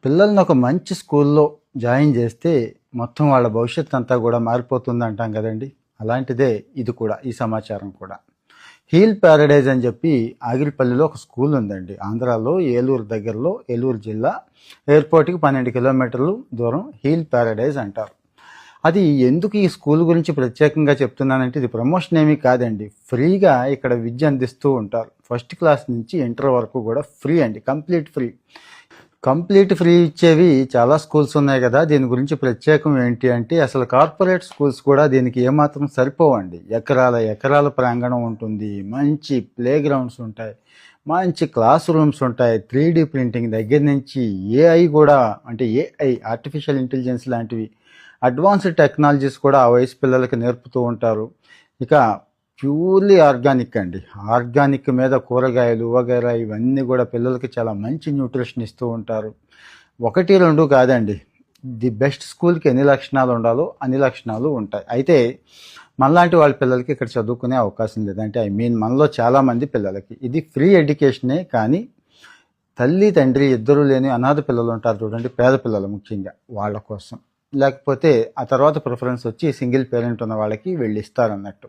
పిల్లల్ని ఒక మంచి స్కూల్లో జాయిన్ చేస్తే మొత్తం వాళ్ళ భవిష్యత్తు అంతా కూడా మారిపోతుంది అంటాం కదండి. అలాంటిదే ఇది కూడా, ఈ సమాచారం కూడా. హీల్ ప్యారడైజ్ అని చెప్పి ఆగిరిపల్లిలో ఒక స్కూల్ ఉందండి. ఆంధ్రాలో ఏలూరు దగ్గరలో, ఏలూరు జిల్లా ఎయిర్పోర్ట్కి 12 కిలోమీటర్లు దూరం హీల్ ప్యారడైజ్ అంటారు. అది ఎందుకు ఈ స్కూల్ గురించి ప్రత్యేకంగా చెప్తున్నానంటే, ఇది ప్రమోషన్ ఏమీ కాదండి. ఫ్రీగా ఇక్కడ విద్య అందిస్తూ ఉంటారు. ఫస్ట్ క్లాస్ నుంచి ఇంటర్ వరకు కూడా ఫ్రీ అండి, కంప్లీట్ ఫ్రీ ఇచ్చేవి చాలా స్కూల్స్ ఉన్నాయి కదా. దీని గురించి ప్రత్యేకం ఏంటి అంటే, అసలు కార్పొరేట్ స్కూల్స్ కూడా దీనికి ఏమాత్రం సరిపోవండి. ఎకరాల ప్రాంగణం ఉంటుంది, మంచి ప్లే గ్రౌండ్స్ ఉంటాయి, మంచి క్లాస్ రూమ్స్ ఉంటాయి, 3D ప్రింటింగ్ దగ్గర నుంచి ఏఐ కూడా, అంటే ఏఐ ఆర్టిఫిషియల్ ఇంటెలిజెన్స్ లాంటివి అడ్వాన్స్డ్ టెక్నాలజీస్ కూడా ఆ వయసు పిల్లలకి నేర్పుతూ ఉంటారు. ఇక ప్యూర్లీ ఆర్గానిక్ అండి. ఆర్గానిక్ మీద కూరగాయలు వగైరా ఇవన్నీ కూడా పిల్లలకి చాలా మంచి న్యూట్రిషన్ ఇస్తూ ఉంటారు. 1, 2 కాదండి, ది బెస్ట్ స్కూల్కి ఎన్ని లక్షణాలు ఉండాలో అన్ని లక్షణాలు ఉంటాయి. అయితే మనలాంటి వాళ్ళ పిల్లలకి ఇక్కడ చదువుకునే అవకాశం లేదంటే, మనలో చాలామంది పిల్లలకి ఇది ఫ్రీ ఎడ్యుకేషనే, కానీ తల్లి తండ్రి ఇద్దరు లేని అనాథ పిల్లలు ఉంటారు చూడండి, పేద పిల్లలు ముఖ్యంగా వాళ్ళ కోసం. లేకపోతే ఆ తర్వాత ప్రిఫరెన్స్ వచ్చి సింగిల్ పేరెంట్ ఉన్న వాళ్ళకి వీళ్ళు ఇస్తారన్నట్టు.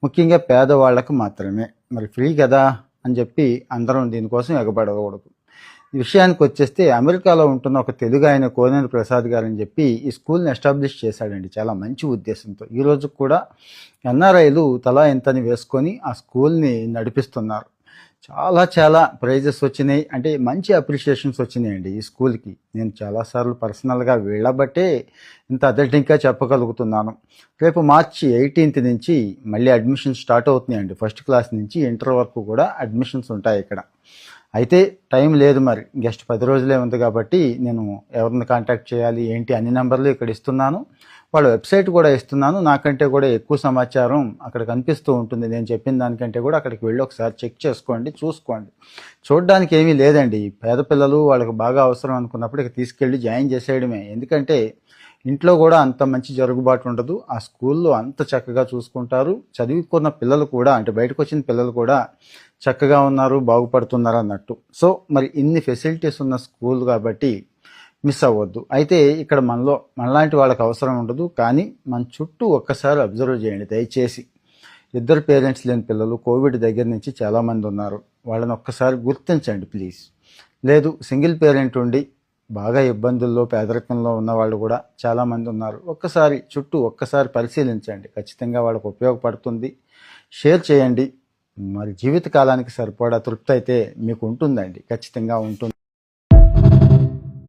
ముఖ్యంగా పేదవాళ్ళకు మాత్రమే. మరి ఫ్రీ కదా అని చెప్పి అందరం దీనికోసం ఎగబడకూడదు. ఈ విషయానికి వచ్చేస్తే, అమెరికాలో ఉంటున్న ఒక తెలుగు ఆయన కోనేరు ప్రసాద్ గారు అని చెప్పి ఈ స్కూల్ని ఎస్టాబ్లిష్ చేశాడండి చాలా మంచి ఉద్దేశంతో. ఈరోజు కూడా ఎన్ఆర్ఐలు తలా ఎంతని వేసుకొని ఆ స్కూల్ని నడిపిస్తున్నారు. చాలా ప్రైజెస్ వచ్చినాయి, అంటే మంచి అప్రిషియేషన్స్ వచ్చినాయండి ఈ స్కూల్కి. నేను చాలాసార్లు పర్సనల్గా వెళ్ళబట్టే ఇంత అథెంటిక్గా చెప్పగలుగుతున్నాను. రేపు March 18 నుంచి మళ్ళీ అడ్మిషన్స్ స్టార్ట్ అవుతున్నాయండి. ఫస్ట్ క్లాస్ నుంచి ఇంటర్ వరకు కూడా అడ్మిషన్స్ ఉంటాయి ఇక్కడ. అయితే టైం లేదు, మరి జస్ట్ 10 రోజులే ఉంది కాబట్టి నేను ఎవరిని కాంటాక్ట్ చేయాలి ఏంటి అన్ని నెంబర్లు ఇక్కడ ఇస్తున్నాను. వాళ్ళ వెబ్సైట్ కూడా ఇస్తున్నాను. నాకంటే కూడా ఎక్కువ సమాచారం అక్కడ కనిపిస్తూ ఉంటుంది. నేను చెప్పిన దానికంటే కూడా అక్కడికి వెళ్ళి ఒకసారి చెక్ చేసుకోండి, చూసుకోండి. చూడడానికి ఏమీ లేదండి. పేద పిల్లలు వాళ్ళకి బాగా అవసరం అనుకున్నప్పుడు ఇక తీసుకెళ్ళి జాయిన్ చేసేయడమే. ఎందుకంటే ఇంట్లో కూడా అంత మంచి జరుగుబాటు ఉండదు, ఆ స్కూల్లో అంత చక్కగా చూసుకుంటారు. చదువుకున్న పిల్లలు కూడా, అంటే బయటకు వచ్చిన పిల్లలు కూడా చక్కగా ఉన్నారు, బాగుపడుతున్నారు అన్నట్టు. సో మరి ఇన్ని ఫెసిలిటీస్ ఉన్న స్కూల్ కాబట్టి మిస్ అవ్వద్దు. అయితే ఇక్కడ మనలాంటి వాళ్ళకి అవసరం ఉండదు, కానీ మన చుట్టూ ఒక్కసారి అబ్జర్వ్ చేయండి దయచేసి. ఇద్దరు పేరెంట్స్ లేని పిల్లలు కోవిడ్ దగ్గర నుంచి చాలామంది ఉన్నారు. వాళ్ళని ఒక్కసారి గుర్తించండి ప్లీజ్. లేదు, సింగిల్ పేరెంట్ ఉండి బాగా ఇబ్బందుల్లో పేదరికంలో ఉన్న వాళ్ళు కూడా చాలామంది ఉన్నారు. ఒక్కసారి పరిశీలించండి, ఖచ్చితంగా వాళ్ళకు ఉపయోగపడుతుంది. షేర్ చేయండి. మరి జీవితకాలానికి సరిపడా తృప్తి అయితే మీకు ఉంటుందండి, ఖచ్చితంగా ఉంటుంది.